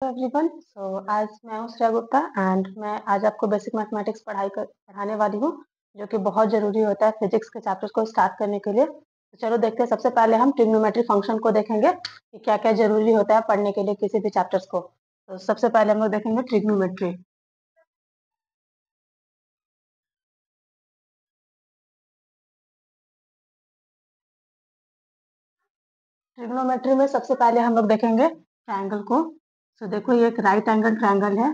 Everyone. आज मैं हूँ श्रेया गुप्ता एंड मैं आज आपको बेसिक मैथमेटिक्स पढ़ाने वाली हूँ, जो कि बहुत ज़रूरी होता है फिजिक्स के चैप्टर्स को स्टार्ट करने के लिए। तो चलो देखते हैं, सबसे पहले हम ट्रिग्नोमेट्री फंक्शन को देखेंगे कि क्या क्या ज़रूरी होता है पढ़ने के लिए किसी भी चैप्टर्स को। तो सबसे पहले हम लोग देखेंगे ट्रिग्नोमेट्री। ट्रिग्नोमेट्री में सबसे पहले हम लोग देखेंगे ट्रायंगल को। तो देखो, ये एक राइट एंगल ट्रायंगल है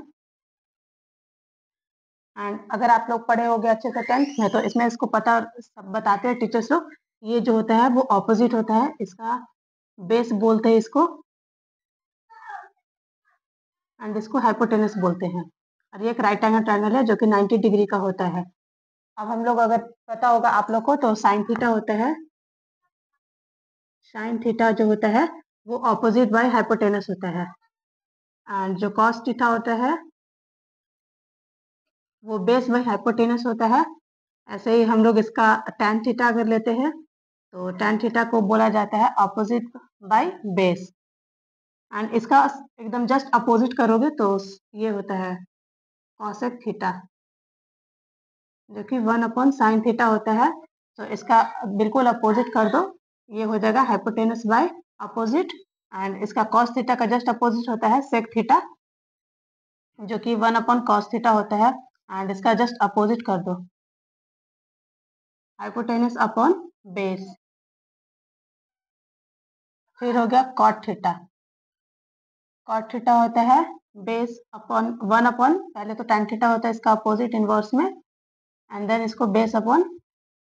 एंड अगर आप लोग पढ़े होंगे अच्छे से 10th में, तो इसमें इसको पता सब बताते हैं टीचर्स लोग। ये जो होता है वो ऑपोजिट होता है, इसका बेस बोलते हैं इसको, एंड इसको हाइपोटेनस बोलते हैं। और ये एक राइट एंगल ट्रायंगल है जो कि 90 डिग्री का होता है। अब हम लोग, अगर पता होगा आप लोग को, तो साइन थीटा होता है। साइन थीटा जो होता है वो ऑपोजिट बाय हाइपोटेनस होता है, एंड जो कॉस थीटा होता है वो बेस बाय हाइपोटेनस होता है। ऐसे ही हम लोग इसका tan थीटा अगर लेते हैं, तो tan थीटा को बोला जाता है ऑपोजिट बाय बेस, एंड इसका एकदम जस्ट अपोजिट करोगे तो ये होता है कॉसेक थीटा, जो कि 1/sin थीटा होता है। तो इसका बिल्कुल अपोजिट कर दो, ये हो जाएगा हाइपोटेनस बाय अपोजिट, एंड इसका कॉस थीटा का जस्ट अपोजिट होता है सेक थीटा, जो कि 1/cos थीटा होता है, एंड इसका जस्ट अपोजिट कर दो हाइपोटेनस अपॉन बेस। फिर हो गया कॉट थीटा। कॉट थीटा होता है बेस अपॉन 1/, पहले तो tan थीटा होता है इसका अपोजिट इनवर्स में, एंड देन इसको बेस अपॉन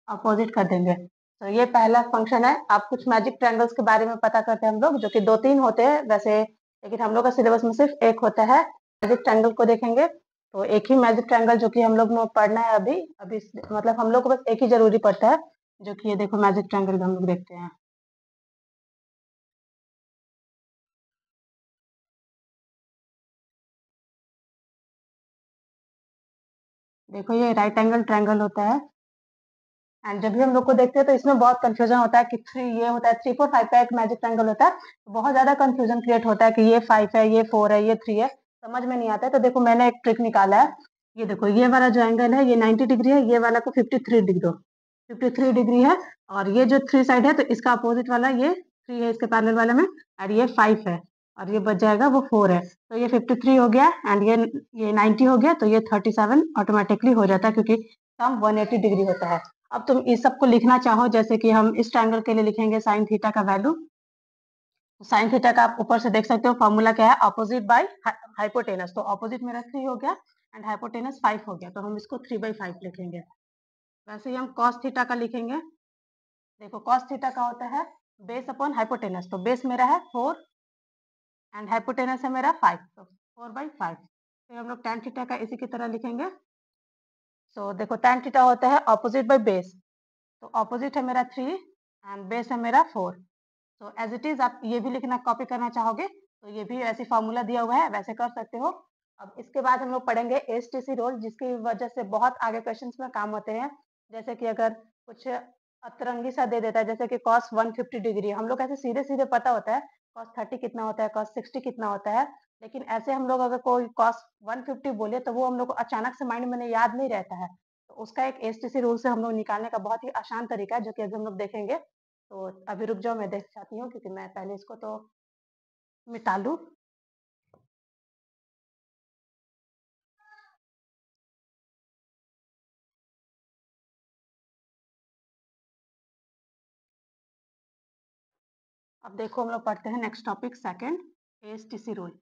अपोजिट कर देंगे। तो ये पहला फंक्शन है। आप कुछ मैजिक ट्रायंगल्स के बारे में पता करते हैं हम लोग, जो कि 2-3 होते हैं वैसे, लेकिन हम लोग का सिलेबस में सिर्फ एक होता है। मैजिक ट्रायंगल को देखेंगे तो एक ही मैजिक ट्रायंगल जो कि हम लोग को पढ़ना है अभी अभी, मतलब हम लोग को बस एक ही जरूरी पड़ता है, जो कि ये देखो मैजिक ट्रायंगल हम लोग देखते हैं। देखो, ये राइट एंगल ट्रायंगल होता है, एंड जब भी हम लोग को देखते हैं तो इसमें बहुत कंफ्यूजन होता है कि 3 ये होता है, 3 4 5 का एक मैजिक ट्रायंगल होता है, तो बहुत ज्यादा कंफ्यूजन क्रिएट होता है कि ये 5 है, ये 4 है, ये 3 है, समझ में नहीं आता है। तो देखो, मैंने एक ट्रिक निकाला है। ये देखो, ये वाला जो एंगल है ये 90 डिग्री है, ये वाला को 53 डिग्री 53 डिग्री है, और ये जो 3 साइड है तो इसका अपोजिट वाला ये 3 है इसके पैरेलल वाले में, और ये 5 है, और ये बच जाएगा वो 4 है। तो ये 53 हो गया, एंड ये 90 हो गया, तो ये 37 ऑटोमेटिकली हो जाता है, क्योंकि सम 180 डिग्री होता है। अब तुम इस सब को लिखना चाहो, जैसे कि हम इस ट्रायंगल के लिए लिखेंगे साइन थीटा का वैल्यू। साइन थीटा का आप ऊपर से देख सकते हो फॉर्मूला क्या है, अपोजिट बाय हाइपोटेनस। तो अपोजिट मेरा 3 हो गया एंड हाइपोटेनस 5 हो गया, तो हम इसको 3/5 लिखेंगे। वैसे ही हम कॉस थीटा का लिखेंगे। देखो, कॉस थीटा का होता है बेस अपॉन हाइपोटेनस, तो बेस मेरा है 4 एंड हाइपोटेनस है मेरा 5, तो 4/5। फिर हम लोग टैन थीटा का इसी की तरह लिखेंगे। सो देखो, टैन थीटा होता है ऑपोजिट बाय बेस, तो ऑपोजिट है मेरा 3 एंड बेस है मेरा 4। तो एज इट इज आप ये भी लिखना, कॉपी करना चाहोगे तो ये भी ऐसी फॉर्मूला दिया हुआ है, वैसे कर सकते हो। अब इसके बाद हम लोग पढ़ेंगे एसटीसी रोल, जिसकी वजह से बहुत आगे क्वेश्चंस में काम होते हैं। जैसे कि अगर कुछ अतरंगी सा दे देता है, जैसे कि cos 150 डिग्री, हम लोग ऐसे सीधे सीधे पता होता है cos 30 कितना होता है, cos 60 कितना होता है, लेकिन ऐसे हम लोग अगर कोई cos 150 बोले तो वो हम लोग को अचानक से माइंड में याद नहीं रहता है। तो उसका एक एसटीसी रूल से हम लोग निकालने का बहुत ही आसान तरीका है, जो कि अभी हम लोग देखेंगे। तो अभी रुक जाओ, मैं देख चाहती हूँ, क्योंकि मैं पहले इसको तो मिटा लूँ। अब देखो, हम लोग पढ़ते हैं नेक्स्ट टॉपिक सेकंड, एएसटीसी रूल।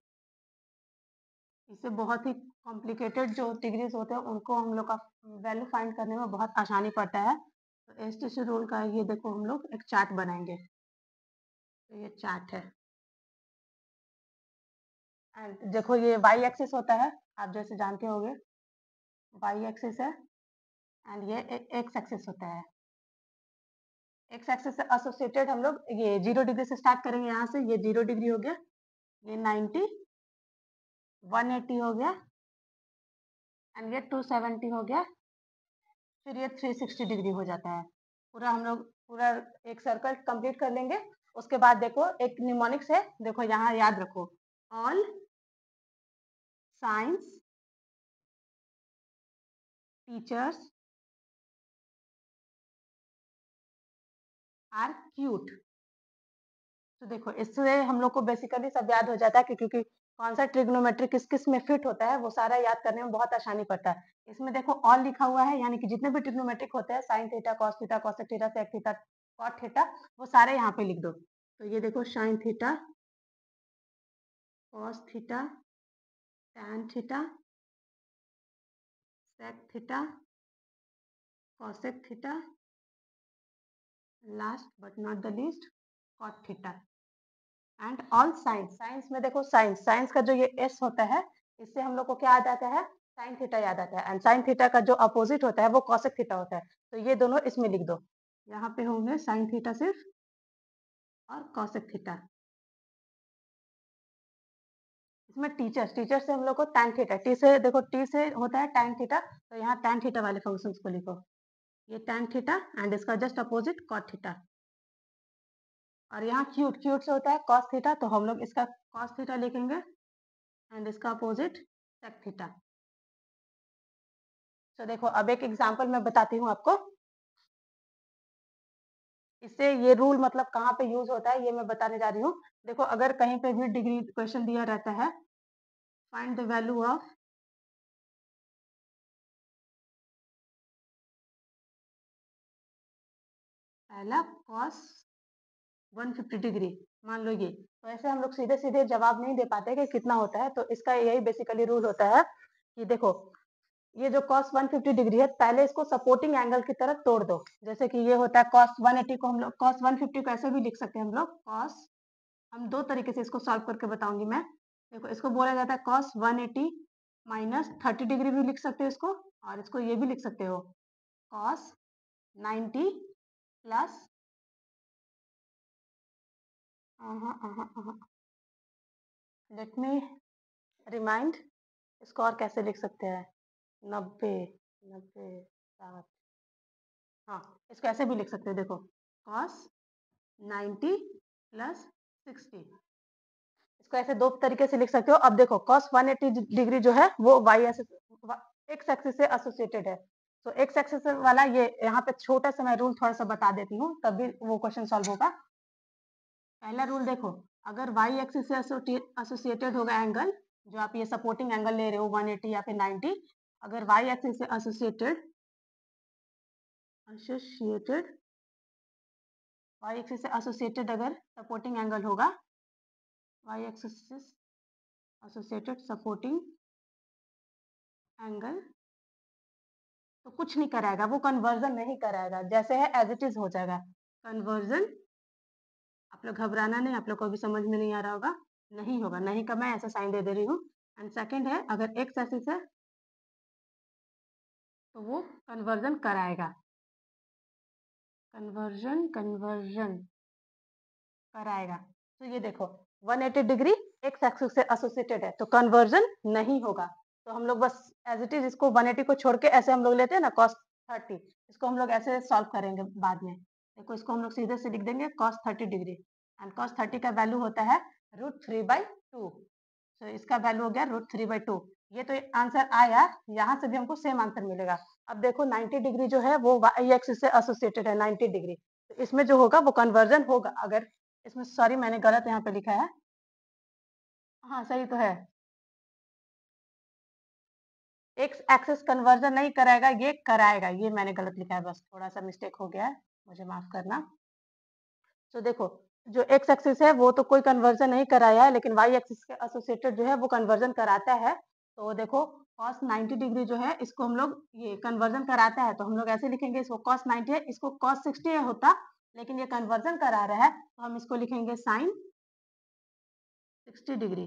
इससे बहुत ही कॉम्प्लिकेटेड जो डिग्रीज होते हैं उनको हम लोग का वैल्यू फाइंड करने में बहुत आसानी पड़ता है। तो एएसटीसी रूल का ये देखो, हम लोग एक चार्ट बनाएंगे। तो ये चार्ट है, एंड देखो ये वाई एक्सिस होता है, आप जैसे जानते होंगे वाई एक्सिस है, एंड ये एक्स एक्सिस होता है। एक्स एक्सिस से एसोसिएटेड हम लोग ये 0 डिग्री से स्टार्ट करेंगे, यहाँ से ये 0 डिग्री हो गया, ये 90, 180 हो गया, एंड ये 270 हो गया, फिर ये 360 डिग्री हो जाता है। पूरा हम लोग पूरा एक सर्कल कंप्लीट कर लेंगे। उसके बाद देखो, एक निमोनिक्स है, देखो यहाँ याद रखो, all science teachers are cute. तो देखो इससे हम लोग को बेसिकली सब याद हो जाता है कि क्योंकि कौन सा ट्रिग्नोमेट्री किस किस में फिट होता है वो सारा याद करने में बहुत आसानी पड़ता है। इसमें देखो ऑल लिखा हुआ है, यानी कि जितने भी ट्रिग्नोमेट्रिक होते हैं sine theta, cos theta, cosec theta, sec theta, cot theta, वो सारे यहाँ पे लिख दो। तो ये देखो sine theta, cos theta, tan theta, sec theta, cosec theta, last but not the least cot theta and all science. Science में देखो साइंस, साइंस का जो ये एस होता है इससे हम लोग को क्या याद आता है, साइन थीटा याद आता है। एंड साइन थीटा का जो अपोजिट होता है वो कॉसेक थीटा होता है। तो ये दोनों इसमें लिख दो, यहाँ पे होंगे साइन थीटा सिर्फ और कॉसेक थीटा। इसमें टीचर्स, टीचर से हम लोग को टैन थीटा, टी से देखो टी से होता है टैन थीटा, तो यहाँ टैन थीटा वाले फंक्शंस को लिखो। ये टैन थीटा एंड इसका जस्ट अपोजिट कॉट थीटा। और यहाँ क्यूट, क्यूट से होता है कॉस थीटा, तो हम लोग इसका कॉस थीटा लिखेंगे एंड इसका अपोजिट सेक थीटा। तो देखो अब एक एग्जांपल मैं बताती हूँ आपको, इससे ये रूल मतलब कहाँ पे यूज होता है ये मैं बताने जा रही हूँ। देखो अगर कहीं पे भी डिग्री क्वेश्चन दिया रहता है, फाइंड द वैल्यू ऑफ पहला कॉस 150 डिग्री, मान लो ये, तो ऐसे हम लोग सीधे सीधे जवाब नहीं दे पाते कि कितना होता है। तो इसका यही बेसिकली रूल होता है कि देखो ये जो cos 150 डिग्री है पहले इसको सपोर्टिंग एंगल की तरफ तोड़ दो। जैसे कि ये होता है cos 180 को हम लोग cos 150 को ऐसे भी लिख सकते हैं हम लोग cos, हम दो तरीके से इसको सॉल्व करके बताऊंगी मैं। देखो इसको बोला जाता है cos 180 माइनस 30 डिग्री भी लिख सकते हो इसको, और इसको ये भी लिख सकते हो cos 90 plus let me remind, इसको और कैसे लिख सकते हैं, 90 90 60, हाँ इसको ऐसे भी लिख सकते हो। देखो cos 90 प्लस 60, इसको ऐसे दो तरीके से लिख सकते हो। अब देखो cos 180 डिग्री जो है वो वाई एक्स एक्सिस से एसोसिएटेड है। तो एक्स एक्सिस वाला ये यहाँ पे छोटा सा मैं रूल थोड़ा सा बता देती हूँ तभी वो क्वेश्चन सॉल्व होगा। पहला रूल देखो, अगर वाई एक्सिस से एसोसिएटेड होगा एंगल, जो आप ये सपोर्टिंग एंगल ले रहे हो 180 या फिर 90, अगर वाई एक्सिस से एसोसिएटेड एसोसिएटेड वाई एक्सिस से एसोसिएटेड अगर सपोर्टिंग एंगल होगा, वाई एक्सिस से एसोसिएटेड सपोर्टिंग एंगल, तो कुछ नहीं कराएगा, वो कन्वर्जन नहीं कराएगा, जैसे है एज इट इज हो जाएगा कन्वर्जन। आप लोग घबराना नहीं, आप लोग को भी समझ में नहीं आ रहा होगा, नहीं होगा, नहीं का मैं ऐसा साइन दे दे रही हूँ। एंड सेकंड है अगर एक्स एक्सिस है तो वो कन्वर्जन कराएगा, कन्वर्जन कन्वर्जन कराएगा। तो ये देखो 180 डिग्री एक्स एक्सिस से एसोसिएटेड है तो कन्वर्जन नहीं होगा। तो हम लोग बस एज इट इज इसको 180 को छोड़ के ऐसे हम लोग लेते हैं ना cos 30, इसको हम लोग ऐसे सॉल्व करेंगे बाद में। देखो इसको हम लोग सीधे से लिख देंगे cos 30 डिग्री, एंड cos 30 का वैल्यू होता है √3/2। तो इसका वैल्यू हो गया √3/2। ये तो आंसर आया, यहाँ से भी हमको सेम आंसर मिलेगा। अब देखो 90 डिग्री जो है वो वाई एक्सिस से एसोसिएटेड है 90 डिग्री, तो इसमें जो होगा वो कन्वर्जन होगा। अगर इसमें सॉरी मैंने गलत यहाँ पे लिखा है, हाँ सही तो है, एक्स एक्सिस कन्वर्जन नहीं कराएगा, ये कराएगा, ये मैंने गलत लिखा है, बस थोड़ा सा मिस्टेक हो गया है, मुझे माफ करना। तो देखो जो एक्स एक्सिस है वो तो कोई कन्वर्जन नहीं कराया है, लेकिन वाई एक्सिस के एसोसिएटेड जो है वो कन्वर्जन कराता है। तो देखो cos 90 डिग्री जो है इसको हम लोग ये कन्वर्जन कराता है, तो हम लोग ऐसे लिखेंगे, इसको cos 90 है, इसको cos 60 होता, लेकिन ये कन्वर्जन करा रहा है तो हम इसको लिखेंगे sin 60 डिग्री।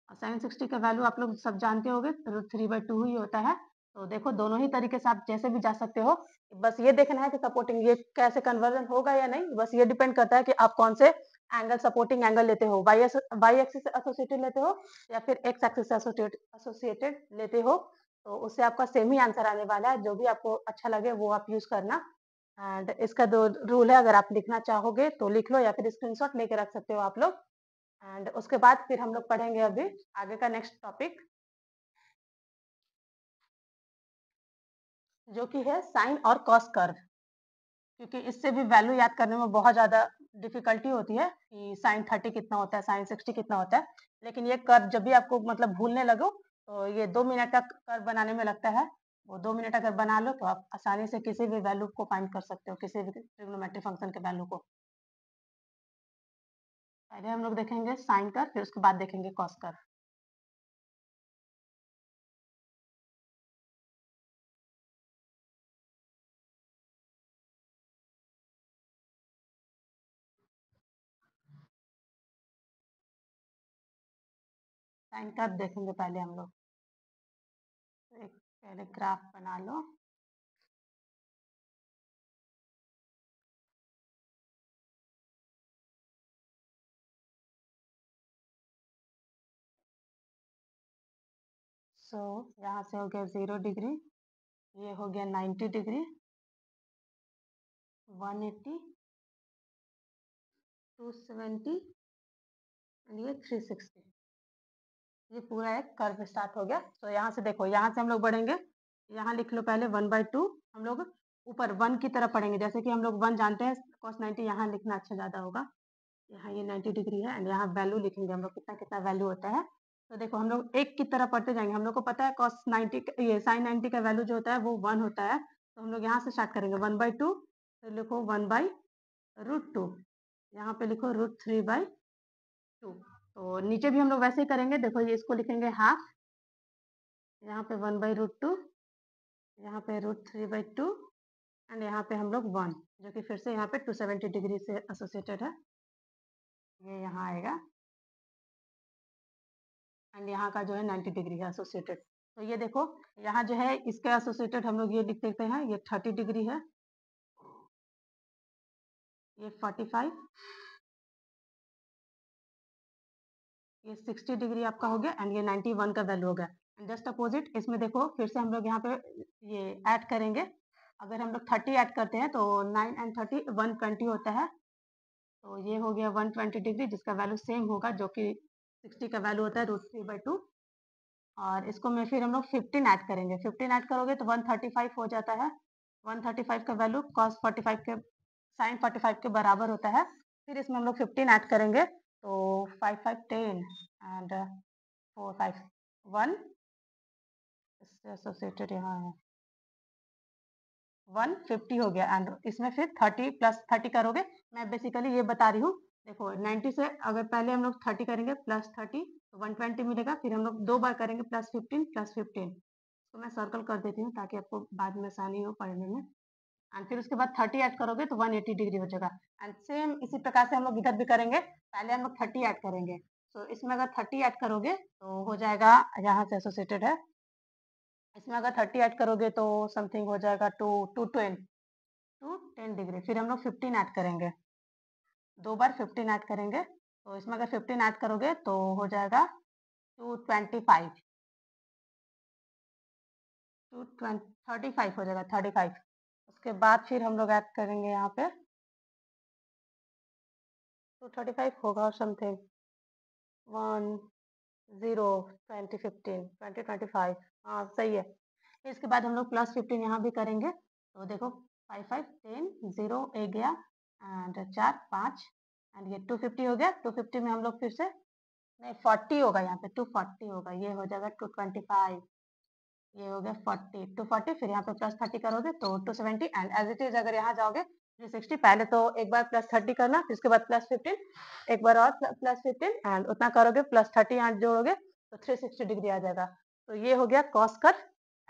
और साइन 60 का वैल्यू आप लोग सब जानते होंगे, √3/2 ही होता है। तो देखो दोनों ही तरीके से आप जैसे भी जा सकते हो, बस ये देखना है कि सपोर्टिंग ये कैसे कन्वर्जन होगा या नहीं, बस ये डिपेंड करता है कि आप कौन से एंगल सपोर्टिंग एंगल लेते हो, वाई एक्सिस से एसोसिएटेड लेते हो या फिर एक्स एक्सिस से एसोसिएटेड लेते हो। तो उससे आपका सेम ही आंसर आने वाला है, जो भी आपको अच्छा लगे वो आप यूज करना। एंड इसका दो रूल है, अगर आप लिखना चाहोगे तो लिख लो या फिर स्क्रीनशॉट लेके रख सकते हो आप लोग। एंड उसके बाद फिर हम लोग पढ़ेंगे अभी आगे का नेक्स्ट टॉपिक। जो कि है साइन और कॉस कर्व, क्योंकि इससे भी वैल्यू याद करने में बहुत ज़्यादा डिफ़िकल्टी होती है कि साइन 30 कितना होता है, साइन 60 कितना होता है। लेकिन ये कर्व जब भी आपको मतलब भूलने लगो, तो ये 2 मिनट का कर्व बनाने में लगता है। वो 2 मिनट अगर बना लो, तो आप आसानी से किसी भी वैल्यू को फाइंड कर सकते हो, किसी भी ट्रिग्नोमेट्रिक फंक्शन के वैल्यू को। पहले हम लोग देखेंगे साइन कर्व, फिर उसके बाद देखेंगे कॉस कर्व। साइन कर्व देखेंगे पहले हम लोग। एक पहले ग्राफ बना लो। यहाँ से हो गया 0 डिग्री, ये हो गया 90 डिग्री, 180, 270 एंड ये 360। ये पूरा एक कर्व स्टार्ट हो गया। तो यहाँ से देखो, यहाँ से हम लोग बढ़ेंगे, यहाँ लिख लो पहले 1/2। हम लोग ऊपर 1 की तरफ पढ़ेंगे, जैसे कि हम लोग 1 जानते हैं, cos 90 यहाँ लिखना अच्छा ज़्यादा होगा। यहाँ ये 90 डिग्री है एंड यहाँ वैल्यू लिखेंगे हम लोग, कितना कितना वैल्यू होता है। तो देखो हम लोग 1 की तरफ पढ़ते जाएंगे। हम लोग को पता है cos 90 ये sin 90 का वैल्यू जो होता है वो 1 होता है। तो हम लोग यहाँ से स्टार्ट करेंगे 1/2, फिर लिखो 1/√2, यहाँ पे लिखो √3/2। तो नीचे भी हम लोग वैसे ही करेंगे। देखो ये इसको लिखेंगे हाफ, यहाँ पे 1/√2, यहाँ पे √3/2 एंड यहाँ पे हम लोग 1, जो कि फिर से यहाँ पे 270 डिग्री से एसोसिएटेड है। ये यहाँ आएगा एंड यहाँ का जो है 90 डिग्री है एसोसिएटेड। तो ये देखो, यहाँ जो है इसके एसोसिएटेड हम लोग ये लिख देते हैं, ये 30 डिग्री है, ये 45, ये 60 डिग्री आपका हो गया एंड ये 91 का वैल्यू हो गया। एंड जस्ट अपोजिट इसमें देखो, फिर से हम लोग यहाँ पे ये ऐड करेंगे। अगर हम लोग 30 ऐड करते हैं तो 9 एंड 30 120 होता है। तो ये हो गया 120 डिग्री, जिसका वैल्यू सेम होगा जो कि 60 का वैल्यू होता है √3/2। और इसको में फिर हम लोग 15 ऐड करेंगे। 15 ऐड करोगे तो 135 हो जाता है। 135 का वैल्यू cos 45 के sin 45 के बराबर होता है। फिर इसमें हम लोग 15 ऐड करेंगे, तो 5 5 10 एंड 4 5 1, इससे एसोसिएटेड यहाँ है 150 हो गया एंड इसमें फिर 30 प्लस 30 करोगे। मैं बेसिकली ये बता रही हूँ। देखो 90 से अगर पहले हम लोग 30 करेंगे प्लस 30 तो 120 मिलेगा। फिर हम लोग 2 बार करेंगे प्लस 15 प्लस 15। तो मैं सर्कल कर देती हूँ ताकि आपको बाद में आसानी हो पढ़ने में। एंड फिर उसके बाद 30 ऐड करोगे तो 180 डिग्री हो जाएगा। एंड सेम इसी प्रकार से हम लोग इधर भी करेंगे। पहले हम लोग 30 ऐड करेंगे, तो इसमें अगर 30 ऐड करोगे तो हो जाएगा, यहाँ से एसोसिएटेड है, इसमें अगर 30 ऐड करोगे तो समथिंग हो जाएगा टू 10 डिग्री। फिर हम लोग 15 ऐड करेंगे, 2 बार 15 ऐड करेंगे। तो इसमें अगर 15 ऐड करोगे तो हो जाएगा 225, 35 हो जाएगा 35। उसके बाद फिर हम लोग ऐड करेंगे यहाँ पे 235 होगा और समथिंग 20 20 15 20 25। हाँ सही है। फिर इसके बाद हम लोग प्लस 15 यहाँ भी करेंगे। तो देखो 5 5 10 0 एक गया एंड 4 5 एंड ये 250 हो गया। 250 में हम लोग फिर से, नहीं 40 होगा, यहाँ पे 240 होगा, ये हो जाएगा 225, ये हो गया 40 240। फिर यहाँ पे प्लस 30 करोगे तो 270 एंड एज इट इज अगर यहाँ जाओगे 360। पहले तो एक बार प्लस 30 करना, फिर उसके बाद प्लस 15, एक बार और प्लस 15 एंड उतना करोगे प्लस 30 यहाँ जोड़ोगे तो 360 डिग्री आ जाएगा। तो ये हो गया cos curve,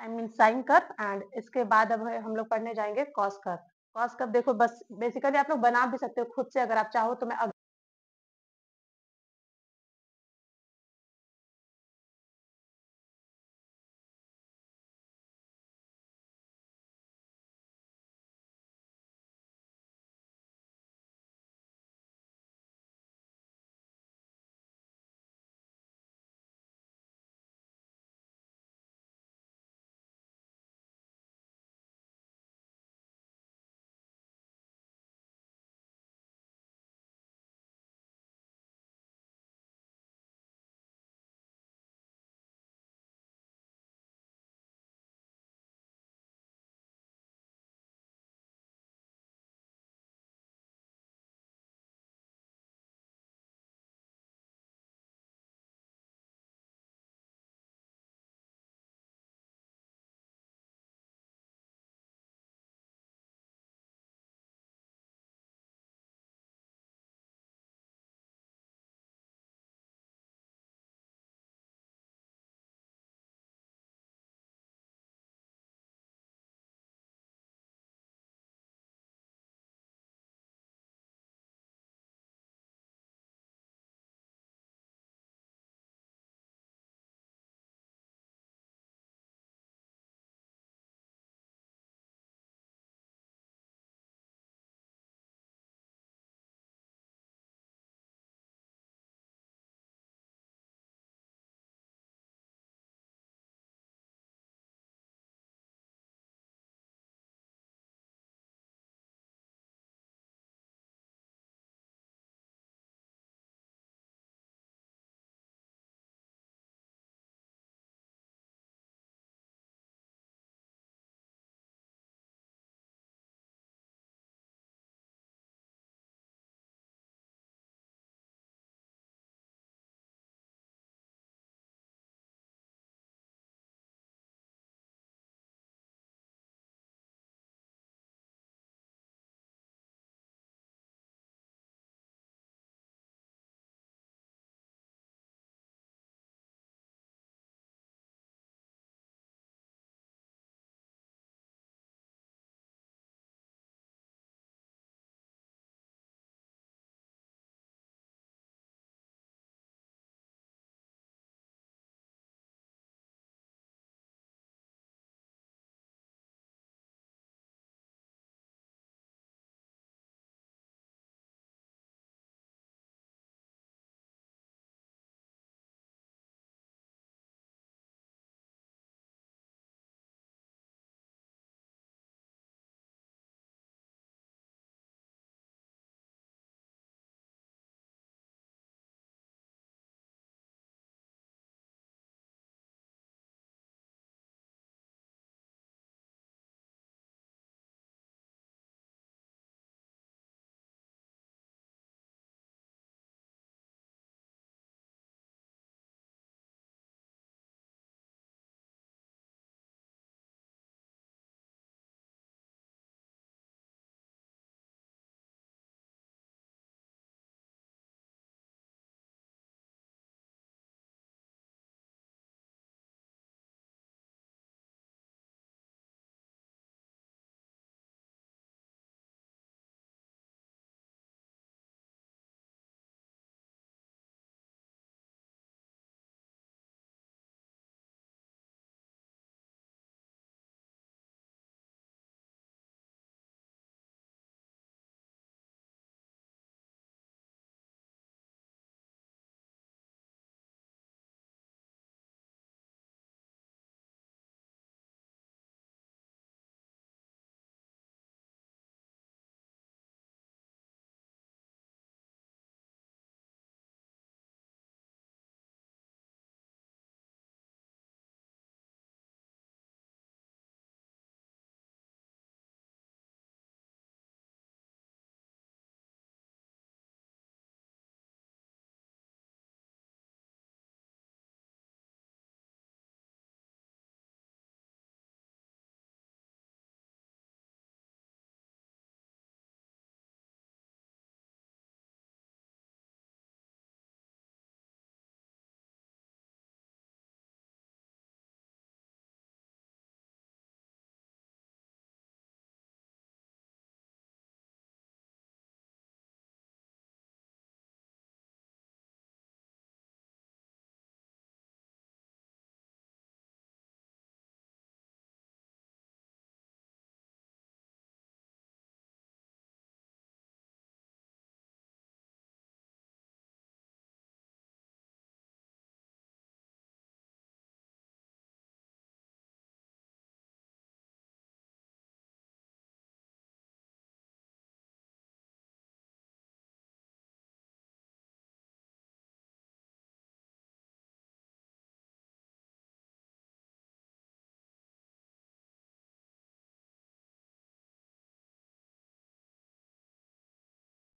I mean sine curve. And इसके बाद अब हम लोग पढ़ने जाएंगे कॉस कर्व। कॉस कर्व देखो, बस बेसिकली आप लोग बना भी सकते हो खुद से अगर आप चाहो तो। मैं